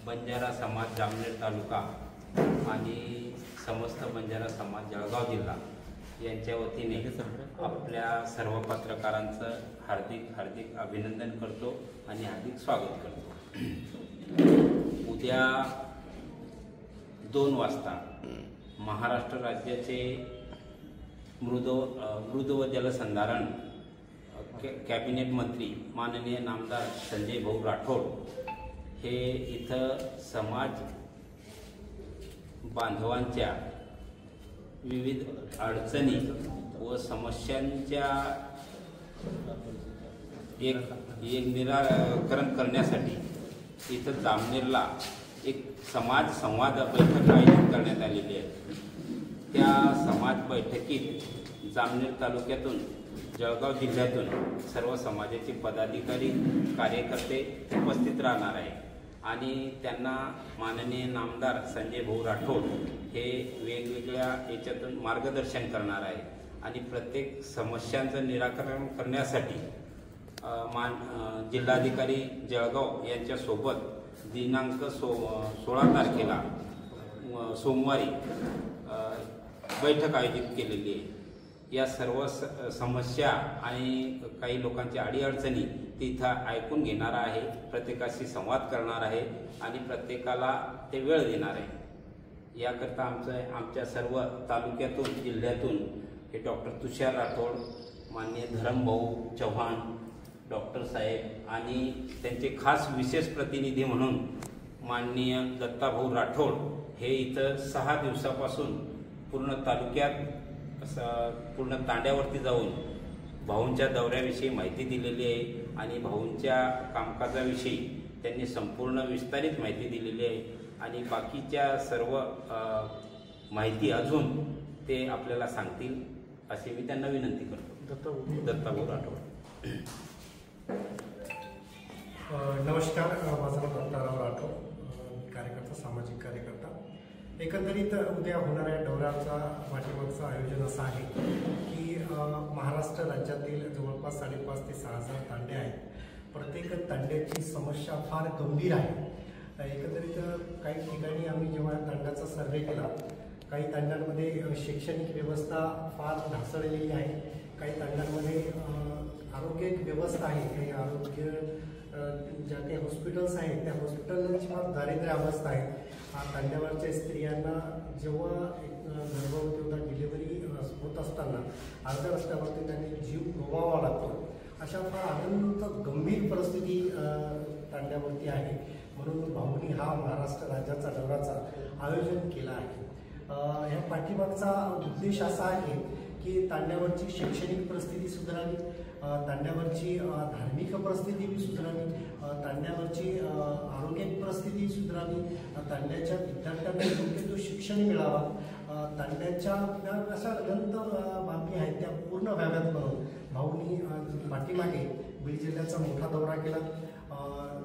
बंजारा समाज जामनेर तालुका आणि समस्त बंजारा समाज जळगाव जिल्हा यांच्या वतीने आपल्या सर्व पत्रकारांचं हार्दिक अभिनंदन करतो आणि हार्दिक स्वागत करतो। उद्या 2 वाजता महाराष्ट्र राज्याचे मृद व जलसंधारण कॅबिनेट मंत्री माननीय नामदार संजय भाऊ राठोड हे इथं समाज बांधवांच्या विविध अडचणी व समस्यांच्या एक निराकरण करण्यासाठी इथं जामनेरला एक समाज संवाद बैठक आयोजित करण्यात आलेली आहे। त्या समाज बैठकीत जामनेर तालुक्यातून जळगाव जिल्ह्यातून सर्व समाजाचे पदाधिकारी कार्यकर्ते उपस्थित राहणार आहे आणि त्यांना माननीय नामदार संजय भाऊ राठोड हे वेगवेगळ्या याच्यातून मार्गदर्शन करणार आहे आणि प्रत्येक समस्यांचं निराकरण करण्यासाठी जिल्हाधिकारी जळगाव यांच्यासोबत दिनांक 16 तारखेला सोमवारी बैठक आयोजित केलेली आहे। या सर्व समस्या आणि काही लोकांच्या अडीअडचणी तिथं ऐकून घेणार आहे, प्रत्येकाशी संवाद करणार आहे आणि प्रत्येकाला ते वेळ देणार आहे। याकरता आमच्या सर्व तालुक्यातून जिल्ह्यातून हे डॉक्टर तुषार राठोड, माननीय धरमभाऊ चव्हाण, डॉक्टर साहेब आणि त्यांचे खास विशेष प्रतिनिधी म्हणून माननीय दत्ताभाऊ राठोड हे इथं 6 दिवसापासून पूर्ण तालुक्यात पूर्ण तांड्यावरती जाऊन भाऊंच्या दौऱ्याविषयी माहिती दिलेली आहे आणि भाऊंच्या कामकाजाविषयी त्यांनी संपूर्ण विस्तारित माहिती दिलेली आहे आणि बाकीच्या सर्व माहिती अजून ते आपल्याला सांगतील अशी मी त्यांना विनंती करतो। दत्ताभाऊ राठोड। नमस्कार, माझं नाव दत्ताराव राठोड, कार्यकर्ता, सामाजिक कार्यकर्ता। एकंदरीत उद्या होणाऱ्या दौऱ्याचा पाठीमागचं आयोजन असं आहे की महाराष्ट्र राज्यातील जवळपास 5,500 ते 6,000 तांडे आहेत। प्रत्येक तांड्याची समस्या फार गंभीर आहे। एकंदरीत काही ठिकाणी आम्ही जेव्हा तांड्याचा सर्वे केला, काही तांड्यांमध्ये शैक्षणिक व्यवस्था फार ढासळलेली आहे, काही तांड्यांमध्ये आरोग्य व्यवस्था आहे, काही आरोग्य ज्या काही हॉस्पिटल्स आहेत त्या हॉस्पिटलची फार दारिद्र्य अवस्था आहे। तांड्यावरच्या स्त्रियांना जेव्हा गर्भवती होता, डिलिव्हरी होत असताना अर्ध्या रस्त्यावरती त्यांनी जीव गमवावा लागतो। अशा फार अत्यंत गंभीर परिस्थिती तांड्यावरती आहे। म्हणून भाऊंनी हा महाराष्ट्र राज्याचा दौऱ्याचा आयोजन केला आहे। ह्या पाठीमागचा उद्देश असा आहे की तांड्यावरची शैक्षणिक परिस्थिती सुधारावी, तांड्यावरची धार्मिक परिस्थिती सुधारावी, तांड्यावरची आरोग्याची परिस्थिती सुधारावी, तांड्याच्या विद्यार्थ्यांना योग्य तो शिक्षण मिळावा, तांड्याच्या अशा अनंत बाबी आहेत त्या पूर्ण व्हाव्यात म्हणून भाऊंनी पाठीमागे बीड जिल्ह्याचा मोठा दौरा केला,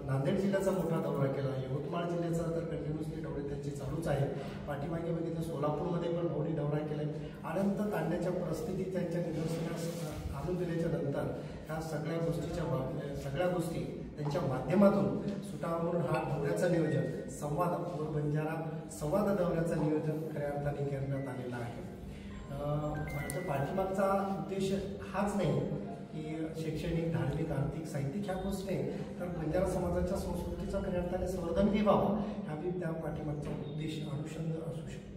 नांदेड जिल्ह्याचा मोठा दौरा केला, यवतमाळ जिल्ह्याचा तर कंटिन्युअसली दौरे त्यांचे चालूच आहे। पाठीमागे बघितलं सोलापूरमध्ये पण भाऊंनी दौरा केला। अनंत तांड्याच्या परिस्थिती त्यांच्या निदर्शनास आणून दिल्याच्या नंतर ह्या सगळ्या गोष्टी त्यांच्या माध्यमातून सुटावा म्हणून हा दौऱ्याचं नियोजन संवाद बंजारा संवाद दौऱ्याचं नियोजन खऱ्या अर्थाने करण्यात आलेलं आहे। माझ्या पाठीमागचा उद्देश हाच नाही की शैक्षणिक, धार्मिक, आर्थिक, साहित्यिक ह्या गोष्टी नाही, तर बंजारा समाजाच्या संस्कृतीचा खऱ्या अर्थाने संवर्धन व्हावा हा बी त्या पाठीमागचा उद्देश अनुषंग असू शकतो।